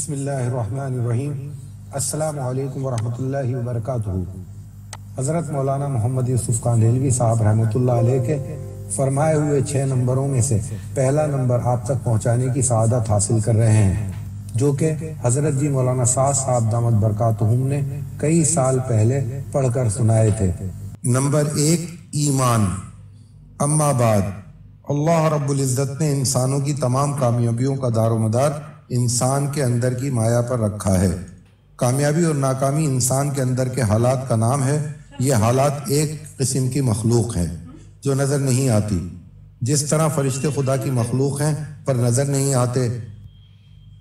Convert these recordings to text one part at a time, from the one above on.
بسم اللہ الرحمن الرحیم۔ السلام علیکم ورحمۃ اللہ وبرکاتہ۔ حضرت مولانا محمد یوسف کاندھلوی صاحب رحمۃ اللہ علیہ کے فرمائے ہوئے 6 نمبروں میں سے پہلا نمبر آپ تک پہنچانے کی سعادت حاصل کر رہے ہیں، جو کہ حضرت جی مولانا سعد صاحب دامت برکاتہم نے کئی سال پہلے پڑھ کر سنائے تھے۔ نمبر 1، ایمان۔ اما بعد، اللہ رب العزت نے انسانوں کی تمام کامیابیوں کا دار و مدار انسان کے اندر کی مایا پر رکھا ہے۔ کامیابی اور ناکامی انسان کے اندر کے حالات کا نام ہے۔ یہ حالات ایک قسم کی مخلوق ہیں جو نظر نہیں آتی، جس طرح فرشتے خدا کی مخلوق ہیں پر نظر نہیں آتے۔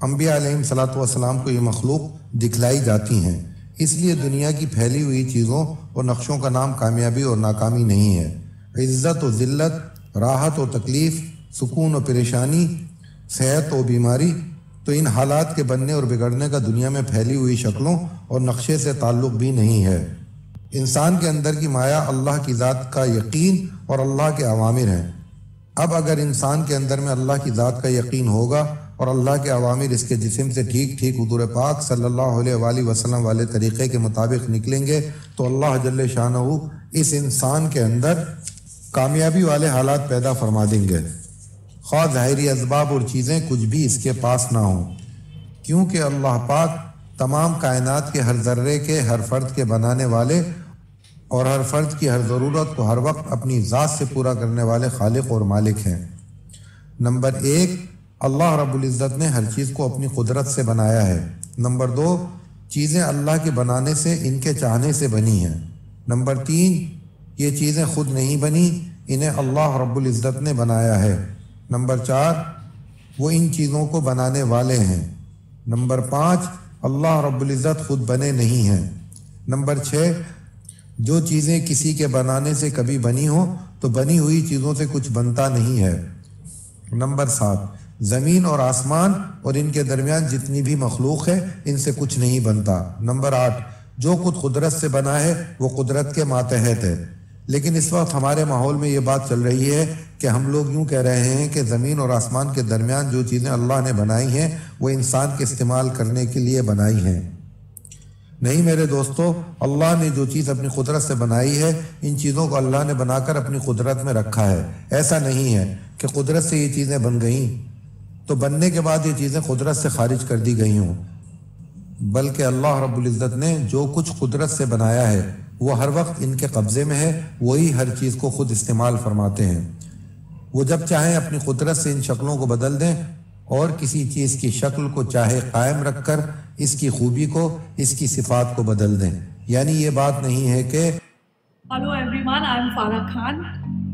انبیاء علیہم الصلوۃ والسلام کو یہ مخلوق دکھلائی جاتی ہیں، اس لیے دنیا کی پھیلی ہوئی چیزوں اور نقشوں کا نام کامیابی اور ناکامی نہیں ہے۔ عزت و ذلت، راحت و تکلیف، سکون و پریشانی، صحت و بیماری، تو ان حالات کے بننے اور بگڑنے کا دنیا میں پھیلی ہوئی شکلوں اور نقشے سے تعلق بھی نہیں ہے۔ انسان کے اندر کی مایا اللہ کی ذات کا یقین اور اللہ کے اوامر ہیں۔ اب اگر انسان کے اندر میں اللہ کی ذات کا یقین ہوگا اور اللہ کے اوامر اس کے جسم سے ٹھیک ٹھیک حضور پاک صلی اللہ علیہ وآلہ وسلم والے طریقے کے مطابق نکلیں گے تو اللہ جل شانہ اس انسان کے اندر کامیابی والے حالات پیدا فرما دیں گے، خواہ ظاہری اسباب اور چیزیں کچھ بھی اس کے پاس نہ ہوں، کیونکہ اللہ پاک تمام کائنات کے ہر ذرے کے ہر فرد کے بنانے والے اور ہر فرد کی ہر ضرورت کو ہر وقت اپنی ذات سے پورا کرنے والے خالق اور مالک ہیں۔ نمبر 1، اللہ رب العزت نے ہر چیز کو اپنی قدرت سے بنایا ہے۔ نمبر 2، چیزیں اللہ کے بنانے سے ان کے چاہنے سے بنی ہیں۔ نمبر 3، یہ چیزیں خود نہیں بنی، انہیں اللہ رب العزت نے بنایا ہے۔ نمبر 4، وہ ان چیزوں کو بنانے والے ہیں۔ نمبر 5، اللہ رب العزت خود بنے نہیں ہیں۔ نمبر 6، جو چیزیں کسی کے بنانے سے کبھی بنی ہوں تو بنی ہوئی چیزوں سے کچھ بنتا نہیں ہے۔ نمبر 7، زمین اور آسمان اور ان کے درمیان جتنی بھی مخلوق ہے ان سے کچھ نہیں بنتا۔ نمبر 8، جو خود قدرت سے بنا ہے وہ قدرت کے ماتحت ہے۔ لیکن اس وقت ہمارے ماحول میں یہ بات چل رہی ہے کہ ہم لوگ یوں کہہ رہے ہیں کہ زمین اور آسمان کے درمیان جو چیزیں اللہ نے بنائی ہیں وہ انسان کے استعمال کرنے کے لیے بنائی ہیں۔ نہیں میرے دوستو، اللہ نے جو چیز اپنی قدرت سے بنائی ہے ان چیزوں کو اللہ نے بنا کر اپنی قدرت میں رکھا ہے۔ ایسا نہیں ہے کہ قدرت سے یہ چیزیں بن گئیں تو بننے کے بعد یہ چیزیں قدرت سے خارج کر دی گئی ہوں، بلکہ اللہ رب العزت نے جو کچھ قدرت سے بنایا ہے وہ ہر وقت ان کے قبضے میں ہے، وہی ہر چیز کو خود استعمال فرماتے ہیں۔ وہ جب چاہیں اپنی قدرت سے ان شکلوں کو بدل دیں اور کسی چیز کی شکل کو چاہے قائم رکھ کر اس کی خوبی کو، اس کی صفات کو بدل دیں۔ یعنی یہ بات نہیں ہے کہ Hello everyone, I'm Farah Khan,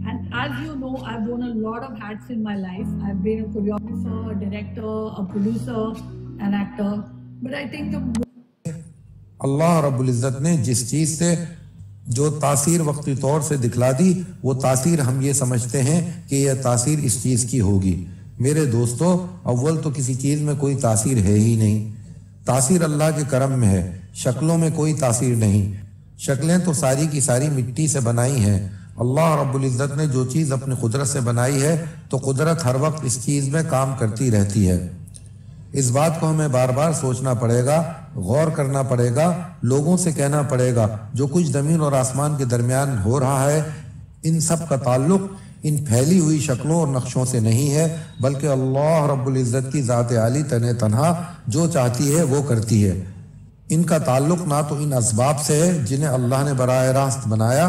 and as you know, I've worn a lot of hats in my life. I've been a choreographer, a director, a producer, an actor, but I think the اللہ رب العزت نے جس چیز سے جو تاثیر وقتی طور سے دکھلا دی وہ تاثیر ہم یہ سمجھتے ہیں کہ یہ تاثیر اس چیز کی ہوگی۔ میرے دوستو، اول تو کسی چیز میں کوئی تاثیر ہے ہی نہیں، تاثیر اللہ کے کرم میں ہے، شکلوں میں کوئی تاثیر نہیں۔ شکلیں تو ساری کی ساری مٹی سے بنائی ہیں۔ اللہ رب العزت نے جو چیز اپنی قدرت سے بنائی ہے تو قدرت ہر وقت اس چیز میں کام کرتی رہتی ہے۔ اس بات کو ہمیں بار بار سوچنا پڑے گا، غور کرنا پڑے گا، لوگوں سے کہنا پڑے گا جو کچھ زمین اور آسمان کے درمیان ہو رہا ہے ان سب کا تعلق ان پھیلی ہوئی شکلوں اور نقشوں سے نہیں ہے، بلکہ اللہ رب العزت کی ذات عالی تنہا جو چاہتی ہے وہ کرتی ہے۔ ان کا تعلق نہ تو ان اسباب سے ہے جنہیں اللہ نے براہ راست بنایا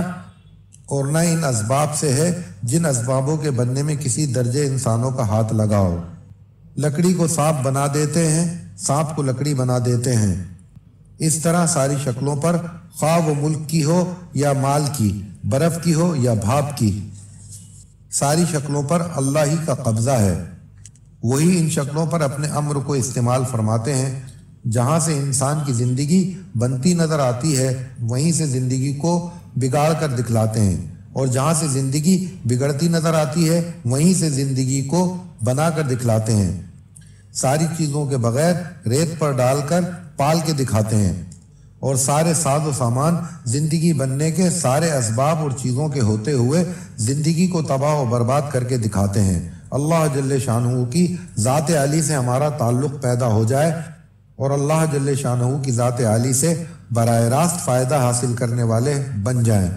اور نہ ان اسباب سے ہے جن اسبابوں کے بننے میں کسی درجے انسانوں کا ہاتھ لگا ہو۔ لکڑی کو سانپ بنا دیتے ہیں، سانپ کو لکڑی بنا دیتے ہیں۔ اس طرح ساری شکلوں پر، خواہ وہ ملک کی ہو یا مال کی، برف کی ہو یا بھاپ کی، ساری شکلوں پر اللہ ہی کا قبضہ ہے۔ وہی ان شکلوں پر اپنے امر کو استعمال فرماتے ہیں۔ جہاں سے انسان کی زندگی بنتی نظر آتی ہے وہیں سے زندگی کو بگاڑ کر دکھلاتے ہیں، اور جہاں سے زندگی بگڑتی نظر آتی ہے وہیں سے زندگی کو بنا کر دکھلاتے ہیں۔ ساری چیزوں کے بغیر ریت پر ڈال کر پال کے دکھاتے ہیں، اور سارے ساز و سامان زندگی بننے کے سارے اسباب اور چیزوں کے ہوتے ہوئے زندگی کو تباہ و برباد کر کے دکھاتے ہیں۔ اللہ جل شانہ کی ذات عالی سے ہمارا تعلق پیدا ہو جائے اور اللہ جل شانہ کی ذات عالی سے براہ راست فائدہ حاصل کرنے والے بن جائیں۔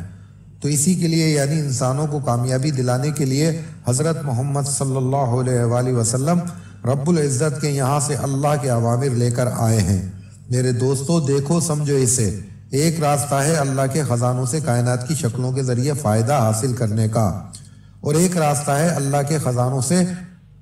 تو اسی کے لیے یعنی انسانوں کو کامیابی دلانے کے لیے حضرت محمد صلی اللہ علیہ وآلہ وسلم رب العزت کے یہاں سے اللہ کے اوامر لے کر آئے ہیں۔ میرے دوستو دیکھو سمجھو اسے، ایک راستہ ہے اللہ کے خزانوں سے کائنات کی شکلوں کے ذریعے فائدہ حاصل کرنے کا، اور ایک راستہ ہے اللہ کے خزانوں سے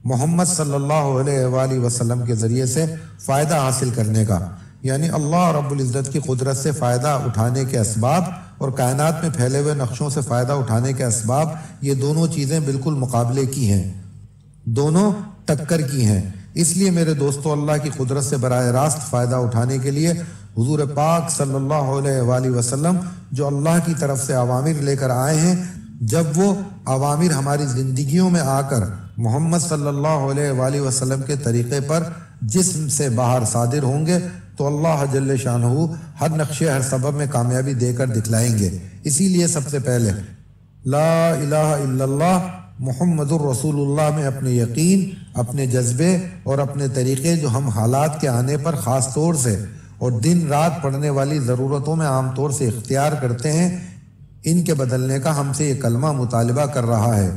محمد صلی اللہ علیہ وآلہ وسلم کے ذریعے سے فائدہ حاصل کرنے کا، یعنی اللہ رب العزت کی قدرت سے فائدہ اٹھانے کے اسباب اور کائنات میں پھیلے ہوئے نقشوں سے فائدہ اٹھانے کے اسباب، یہ دونوں چیزیں بالکل مقابلے کی ہیں، دونوں ٹکر کی ہیں۔ اس لیے میرے دوستو اللہ کی قدرت سے براہ راست فائدہ اٹھانے کے لیے حضور پاک صلی اللہ علیہ وآلہ وسلم جو اللہ کی طرف سے اوامر لے کر آئے ہیں، جب وہ اوامر ہماری زندگیوں میں آ کر محمد صلی اللہ علیہ وآلہ وسلم کے طریقے پر جسم سے باہر صادر ہوں گے تو اللہ جل شانہ ہر نقشے ہر سبب میں کامیابی دے کر دکھلائیں گے۔ اسی لیے سب سے پہلے لا الہ الا اللہ محمد الرسول اللہ میں اپنے یقین، اپنے جذبے اور اپنے طریقے جو ہم حالات کے آنے پر خاص طور سے اور دن رات پڑنے والی ضرورتوں میں عام طور سے اختیار کرتے ہیں، ان کے بدلنے کا ہم سے یہ کلمہ مطالبہ کر رہا ہے۔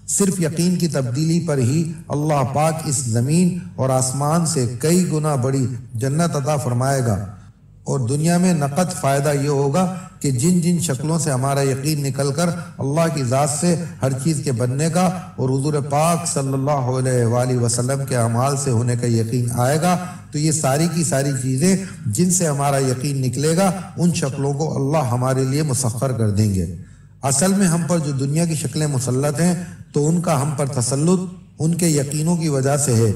صرف یقین کی تبدیلی پر ہی اللہ پاک اس زمین اور آسمان سے کئی گنا بڑی جنت عطا فرمائے گا، اور دنیا میں نقد فائدہ یہ ہوگا کہ جن جن شکلوں سے ہمارا یقین نکل کر اللہ کی ذات سے ہر چیز کے بننے کا اور حضور پاک صلی اللہ علیہ وآلہ وسلم کے اعمال سے ہونے کا یقین آئے گا، تو یہ ساری کی ساری چیزیں جن سے ہمارا یقین نکلے گا ان شکلوں کو اللہ ہمارے لیے مسخر کر دیں گے۔ اصل میں ہم پر جو دنیا کی شکلیں مسلط ہیں تو ان کا ہم پر تسلط ان کے یقینوں کی وجہ سے ہے۔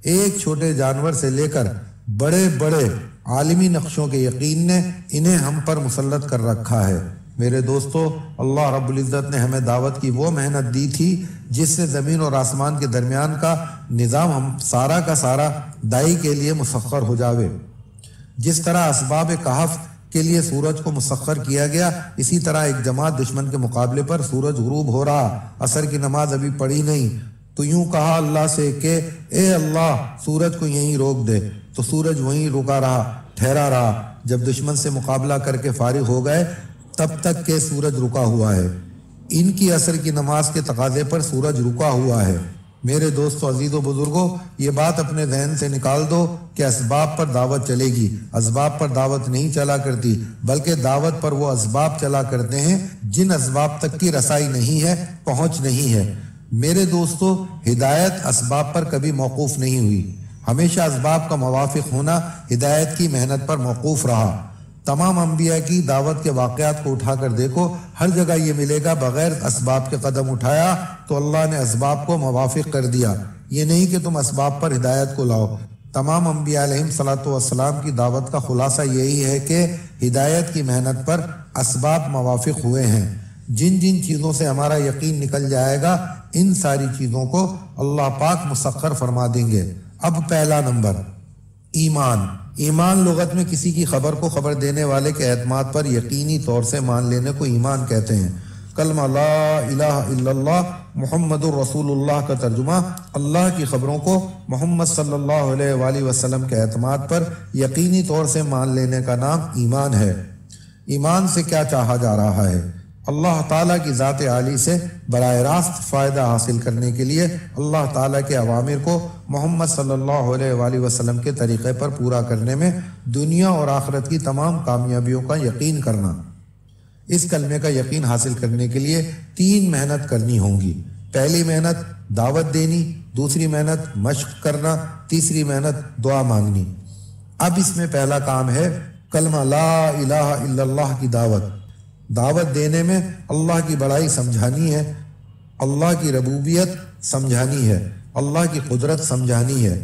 ایک چھوٹے جانور سے لے کر بڑے بڑے عالمی نقشوں کے یقین نے انہیں ہم پر مسلط کر رکھا ہے۔ میرے دوستو اللہ رب العزت نے ہمیں دعوت کی وہ محنت دی تھی جس سے زمین اور آسمان کے درمیان کا نظام ہم سارا کا سارا دائی کے لیے مسخر ہو جاوے۔ جس طرح اسباب کہف کے لیے سورج کو مسخر کیا گیا، اسی طرح ایک جماعت دشمن کے مقابلے پر سورج غروب ہو رہا، عصر کی نماز ابھی پڑھی نہیں، تو یوں کہا اللہ سے کہ اے اللہ سورج کو یہیں روک دے، تو سورج وہیں رکا رہا، ٹھہرا رہا۔ جب دشمن سے مقابلہ کر کے فارغ ہو گئے تب تک کہ سورج رکا ہوا ہے۔ ان کی عصر کی نماز کے تقاضے پر سورج رکا ہوا ہے۔ میرے دوستو عزیز و بزرگوں، یہ بات اپنے ذہن سے نکال دو کہ اسباب پر دعوت چلے گی۔ اسباب پر دعوت نہیں چلا کرتی، بلکہ دعوت پر وہ اسباب چلا کرتے ہیں جن اسباب تک کی رسائی نہیں ہے، پہنچ نہیں ہے۔ میرے دوستو ہدایت اسباب پر کبھی موقوف نہیں ہوئی، ہمیشہ اسباب کا موافق ہونا ہدایت کی محنت پر موقوف رہا۔ تمام انبیاء کی دعوت کے واقعات کو اٹھا کر دیکھو، ہر جگہ یہ ملے گا بغیر اسباب کے قدم اٹھایا تو اللہ نے اسباب کو موافق کر دیا۔ یہ نہیں کہ تم اسباب پر ہدایت کو لاؤ۔ تمام انبیاء علیہم الصلاۃ والسلام کی دعوت کا خلاصہ یہی ہے کہ ہدایت کی محنت پر اسباب موافق ہوئے ہیں۔ جن جن چیزوں سے ہمارا یقین نکل جائے گا ان ساری چیزوں کو اللہ پاک مسخر فرما دیں گے۔ اب پہلا نمبر ایمان۔ ایمان لغت میں کسی کی خبر کو خبر دینے والے کے اعتماد پر یقینی طور سے مان لینے کو ایمان کہتے ہیں۔ کلمہ لا الہ الا اللہ محمد الرسول اللہ کا ترجمہ اللہ کی خبروں کو محمد صلی اللہ علیہ وآلہ وسلم کے اعتماد پر یقینی طور سے مان لینے کا نام ایمان ہے۔ ایمان سے کیا چاہا جا رہا ہے؟ اللہ تعالیٰ کی ذات عالی سے براہ راست فائدہ حاصل کرنے کے لیے اللہ تعالیٰ کے اوامر کو محمد صلی اللہ علیہ وآلہ وسلم کے طریقے پر پورا کرنے میں دنیا اور آخرت کی تمام کامیابیوں کا یقین کرنا۔ اس کلمے کا یقین حاصل کرنے کے لیے 3 محنت کرنی ہوں گی۔ پہلی محنت دعوت دینی، دوسری محنت مشق کرنا، تیسری محنت دعا مانگنی۔ اب اس میں پہلا کام ہے کلمہ لا الہ الا اللہ کی دعوت۔ دعوت دینے میں اللہ کی بڑائی سمجھانی ہے، اللہ کی ربوبیت سمجھانی ہے، اللہ کی قدرت سمجھانی ہے۔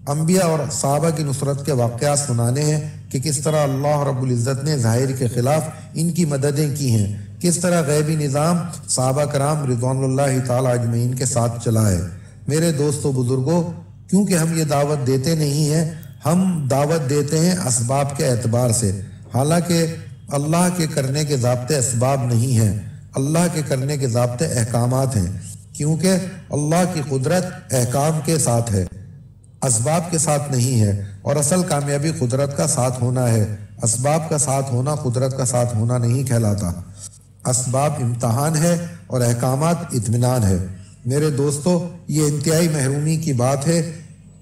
انبیاء اور صحابہ کی نصرت کے واقعات سنانے ہیں کہ کس طرح اللہ رب العزت نے ظاہر کے خلاف ان کی مددیں کی ہیں، کس طرح غیبی نظام صحابہ کرام رضوان اللہ تعالی اجمعین کے ساتھ چلا ہے۔ میرے دوستو بزرگوں، کیونکہ ہم یہ دعوت دیتے نہیں ہیں، ہم دعوت دیتے ہیں اسباب کے اعتبار سے، حالانکہ اللہ کے کرنے کے ضابطے اسباب نہیں ہیں، اللہ کے کرنے کے ضابطے احکامات ہیں، کیونکہ اللہ کی قدرت احکام کے ساتھ ہے۔ اسباب کے ساتھ نہیں ہے، اور اصل کامیابی قدرت کا ساتھ ہونا ہے۔ اسباب کا ساتھ ہونا قدرت کا ساتھ ہونا نہیں کہلاتا۔ اسباب امتحان ہے اور احکامات اطمینان ہے۔ میرے دوستو، یہ انتہائی محرومی کی بات ہے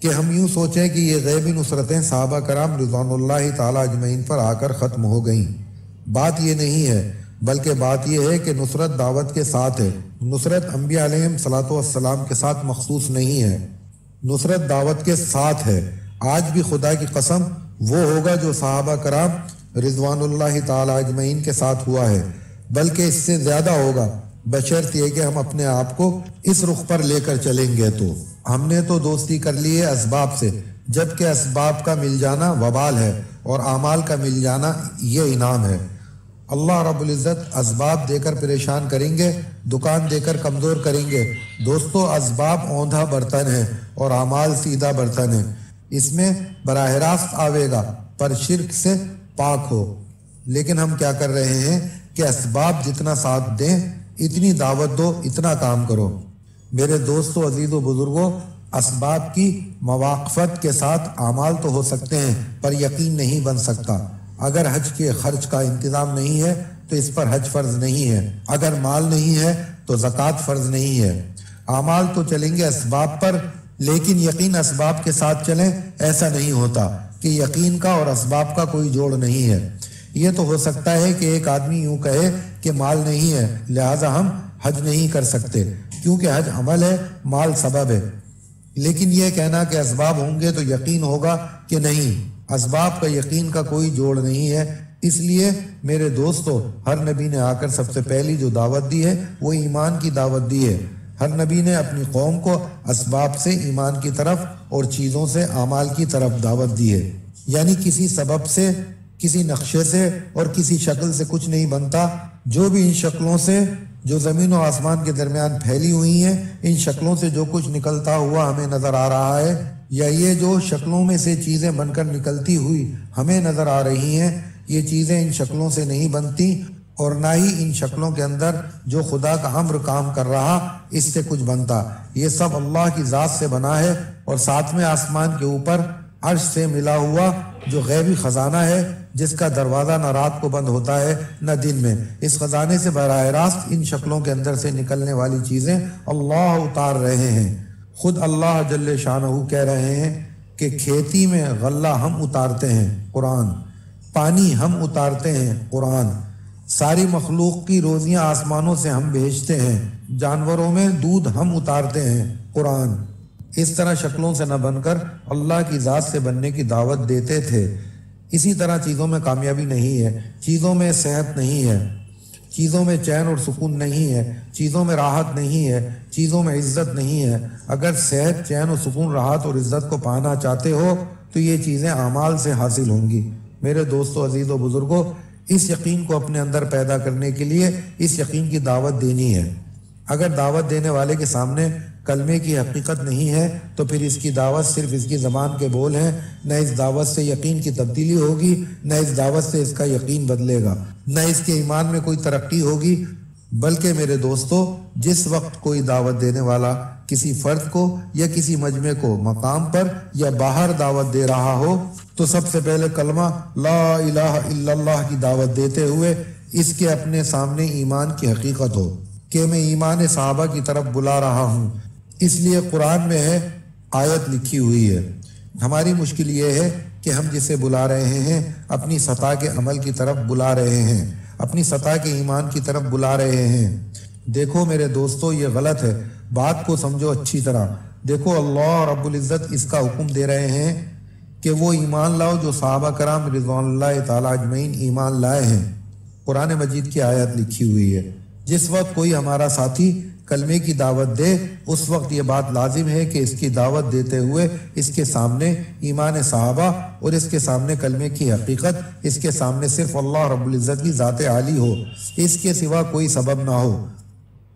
کہ ہم یوں سوچیں کہ یہ غیبی نصرتیں صحابہ کرام رضوان اللہ تعالیٰ اجمعین پر آ کر ختم ہو گئیں۔ بات یہ نہیں ہے، بلکہ بات یہ ہے کہ نصرت دعوت کے ساتھ ہے۔ نصرت انبیاء علیہم الصلوۃ والسلام کے ساتھ مخصوص نہیں ہے، نصرت دعوت کے ساتھ ہے۔ آج بھی خدا کی قسم وہ ہوگا جو صحابہ کرام رضوان اللہ تعالیٰ اجمعین کے ساتھ ہوا ہے، بلکہ اس سے زیادہ ہوگا، بشرط یہ کہ ہم اپنے آپ کو اس رخ پر لے کر چلیں گے۔ تو ہم نے تو دوستی کر لی ہے اسباب سے، جبکہ اسباب کا مل جانا وبال ہے اور اعمال کا مل جانا یہ انعام ہے۔ اللہ رب العزت اسباب دے کر پریشان کریں گے، دکان دے کر کمزور کریں گے۔ دوستو، اسباب اوندھا برتن ہے اور اعمال سیدھا برتن ہے، اس میں براہ راست آوے گا پر شرک سے پاک ہو۔ لیکن ہم کیا کر رہے ہیں کہ اسباب جتنا ساتھ دیں، اتنی دعوت دو، اتنا کام کرو۔ میرے دوستو، عزیز و بزرگوں، اسباب کی مواقفت کے ساتھ اعمال تو ہو سکتے ہیں پر یقین نہیں بن سکتا۔ اگر حج کے خرچ کا انتظام نہیں ہے تو اس پر حج فرض نہیں ہے، اگر مال نہیں ہے تو زکوٰۃ فرض نہیں ہے۔ اعمال تو چلیں گے اسباب پر، لیکن یقین اسباب کے ساتھ چلیں، ایسا نہیں ہوتا کہ یقین کا اور اسباب کا کوئی جوڑ نہیں ہے۔ یہ تو ہو سکتا ہے کہ ایک آدمی یوں کہے کہ مال نہیں ہے لہٰذا ہم حج نہیں کر سکتے، کیونکہ حج عمل ہے، مال سبب ہے۔ لیکن یہ کہنا کہ اسباب ہوں گے تو یقین ہوگا کہ نہیں، اسباب کا یقین کا کوئی جوڑ نہیں ہے۔ اس لیے میرے دوستو، ہر نبی نے آ کر سب سے پہلی جو دعوت دی ہے وہ ایمان کی دعوت دی ہے۔ ہر نبی نے اپنی قوم کو اسباب سے ایمان کی طرف اور چیزوں سے اعمال کی طرف دعوت دی ہے۔ یعنی کسی سبب سے، کسی نقشے سے اور کسی شکل سے کچھ نہیں بنتا۔ جو بھی ان شکلوں سے جو زمین و آسمان کے درمیان پھیلی ہوئی ہیں، ان شکلوں سے جو کچھ نکلتا ہوا ہمیں نظر آ رہا ہے، یا یہ جو شکلوں میں سے چیزیں بن کر نکلتی ہوئی ہمیں نظر آ رہی ہیں، یہ چیزیں ان شکلوں سے نہیں بنتی، اور نہ ہی ان شکلوں کے اندر جو خدا کا امر کام کر رہا اس سے کچھ بنتا۔ یہ سب اللہ کی ذات سے بنا ہے، اور ساتویں آسمان کے اوپر عرش سے ملا ہوا جو غیبی خزانہ ہے، جس کا دروازہ نہ رات کو بند ہوتا ہے نہ دن میں، اس خزانے سے براہ راست ان شکلوں کے اندر سے نکلنے والی چیزیں اللہ اتار رہے ہیں۔ خود اللہ جل شانہ کہہ رہے ہیں کہ کھیتی میں غلہ ہم اتارتے ہیں، قرآن، پانی ہم اتارتے ہیں، قرآن، ساری مخلوق کی روزیاں آسمانوں سے ہم بھیجتے ہیں، جانوروں میں دودھ ہم اتارتے ہیں، قرآن۔ اس طرح شکلوں سے نہ بن کر اللہ کی ذات سے بننے کی دعوت دیتے تھے۔ اسی طرح چیزوں میں کامیابی نہیں ہے، چیزوں میں صحت نہیں ہے، چیزوں میں چین اور سکون نہیں ہے، چیزوں میں راحت نہیں ہے، چیزوں میں عزت نہیں ہے۔ اگر صحت، چین و سکون، راحت اور عزت کو پانا چاہتے ہو تو یہ چیزیں اعمال سے حاصل ہوں گی۔ میرے دوستو، عزیز و بزرگوں، اس یقین کو اپنے اندر پیدا کرنے کے لیے اس یقین کی دعوت دینی ہے۔ اگر دعوت دینے والے کے سامنے کلمے کی حقیقت نہیں ہے تو پھر اس کی دعوت صرف اس کی زبان کے بول ہیں، نہ اس دعوت سے یقین کی تبدیلی ہوگی، نہ اس دعوت سے اس کا یقین بدلے گا، نہ اس کے ایمان میں کوئی ترقی ہوگی۔ بلکہ میرے دوستو، جس وقت کوئی دعوت دینے والا کسی فرد کو یا کسی مجمع کو مقام پر یا باہر دعوت دے رہا ہو تو سب سے پہلے کلمہ لا الہ الا اللہ کی دعوت دیتے ہوئے اس کے اپنے سامنے ایمان کی حقیقت ہو کہ میں ایمان صحابہ کی طرف بلا رہا ہوں۔ اس لیے قرآن میں ہے، آیت لکھی ہوئی ہے۔ ہماری مشکل یہ ہے کہ ہم جسے بلا رہے ہیں اپنی سطح کے عمل کی طرف بلا رہے ہیں، اپنی سطح کے ایمان کی طرف بلا رہے ہیں۔ دیکھو میرے دوستو، یہ غلط ہے، بات کو سمجھو اچھی طرح۔ دیکھو، اللہ رب العزت اس کا حکم دے رہے ہیں کہ وہ ایمان لاؤ جو صحابہ کرام رضوان اللہ تعالیٰ اجمعین ایمان لائے ہیں۔ قرآن مجید کی آیت لکھی ہوئی ہے۔ جس وقت کوئی ہمارا ساتھی کلمے کی دعوت دے، اس وقت یہ بات لازم ہے کہ اس کی دعوت دیتے ہوئے اس کے سامنے ایمان صحابہ اور اس کے سامنے کلمے کی حقیقت، اس کے سامنے صرف اللہ رب العزت کی ذات عالی ہو، اس کے سوا کوئی سبب نہ ہو۔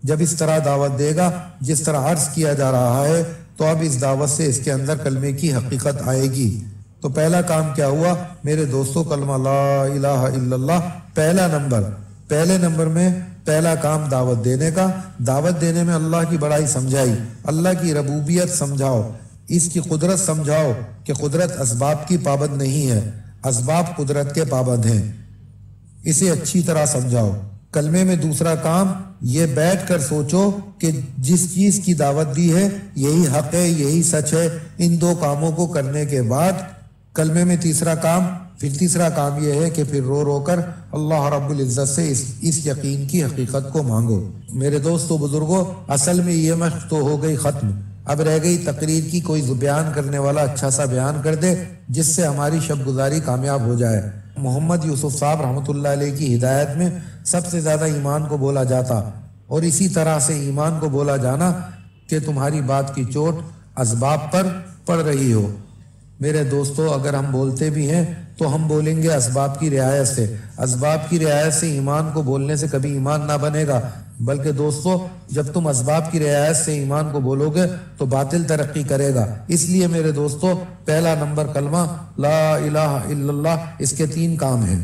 جب اس طرح دعوت دے گا جس طرح عرض کیا جا رہا ہے تو اب اس دعوت سے اس کے اندر کلمے کی حقیقت آئے گی۔ تو پہلا کام کیا ہوا میرے دوستو؟ کلمہ لا الہ الا اللہ پہلے نمبر میں پہلا کام دعوت دینے کا۔ دعوت دینے میں اللہ کی بڑائی سمجھائی، اللہ کی ربوبیت سمجھاؤ، اس کی قدرت سمجھاؤ کہ قدرت اسباب کی پابند نہیں ہے، اسباب قدرت کے پابند ہیں، اسے اچھی طرح سمجھاؤ۔ کلمے میں دوسرا کام یہ بیٹھ کر سوچو کہ جس چیز کی دعوت دی ہے یہی حق ہے، یہی سچ ہے۔ ان دو کاموں کو کرنے کے بعد کلمے میں تیسرا کام یہ ہے کہ پھر رو رو کر اللہ رب العزت سے اس یقین کی حقیقت کو مانگو۔ میرے دوستو بزرگوں، اصل میں یہ مشق تو ہو گئی ختم، اب رہ گئی تقریر کی کوئی بیان کرنے والا اچھا سا بیان کر دے جس سے ہماری شب گزاری کامیاب ہو جائے۔ محمد یوسف صاحب رحمۃ اللہ علیہ کی ہدایت میں سب سے زیادہ ایمان کو بولا جاتا، اور اسی طرح سے ایمان کو بولا جانا کہ تمہاری بات کی چوٹ اسباب پر پڑ رہی ہو۔ میرے دوستو، اگر ہم بولتے بھی ہیں تو ہم بولیں گے اسباب کی رعایت سے۔ اسباب کی رعایت سے ایمان کو بولنے سے کبھی ایمان نہ بنے گا، بلکہ دوستو جب تم اسباب کی رعایت سے ایمان کو بولو گے تو باطل ترقی کرے گا۔ اس لیے میرے دوستو، پہلا نمبر کلمہ لا الہ الا اللہ، اس کے 3 کام ہیں۔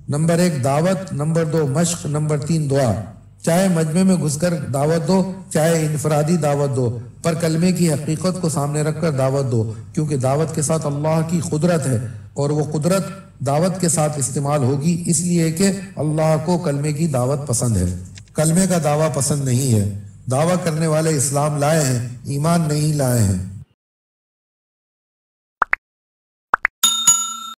نمبر 1 دعوت، نمبر 2 مشق، نمبر 3 دعا۔ چاہے مجمع میں گھس کر دعوت دو، چاہے انفرادی دعوت دو، پر کلمے کی حقیقت کو سامنے رکھ کر دعوت دو، کیونکہ دعوت کے ساتھ اللہ کی قدرت ہے، اور وہ قدرت دعوت کے ساتھ استعمال ہوگی، اس لیے کہ اللہ کو کلمے کی دعوت پسند ہے، کلمے کا دعویٰ پسند نہیں ہے۔ دعویٰ کرنے والے اسلام لائے ہیں، ایمان نہیں لائے ہیں۔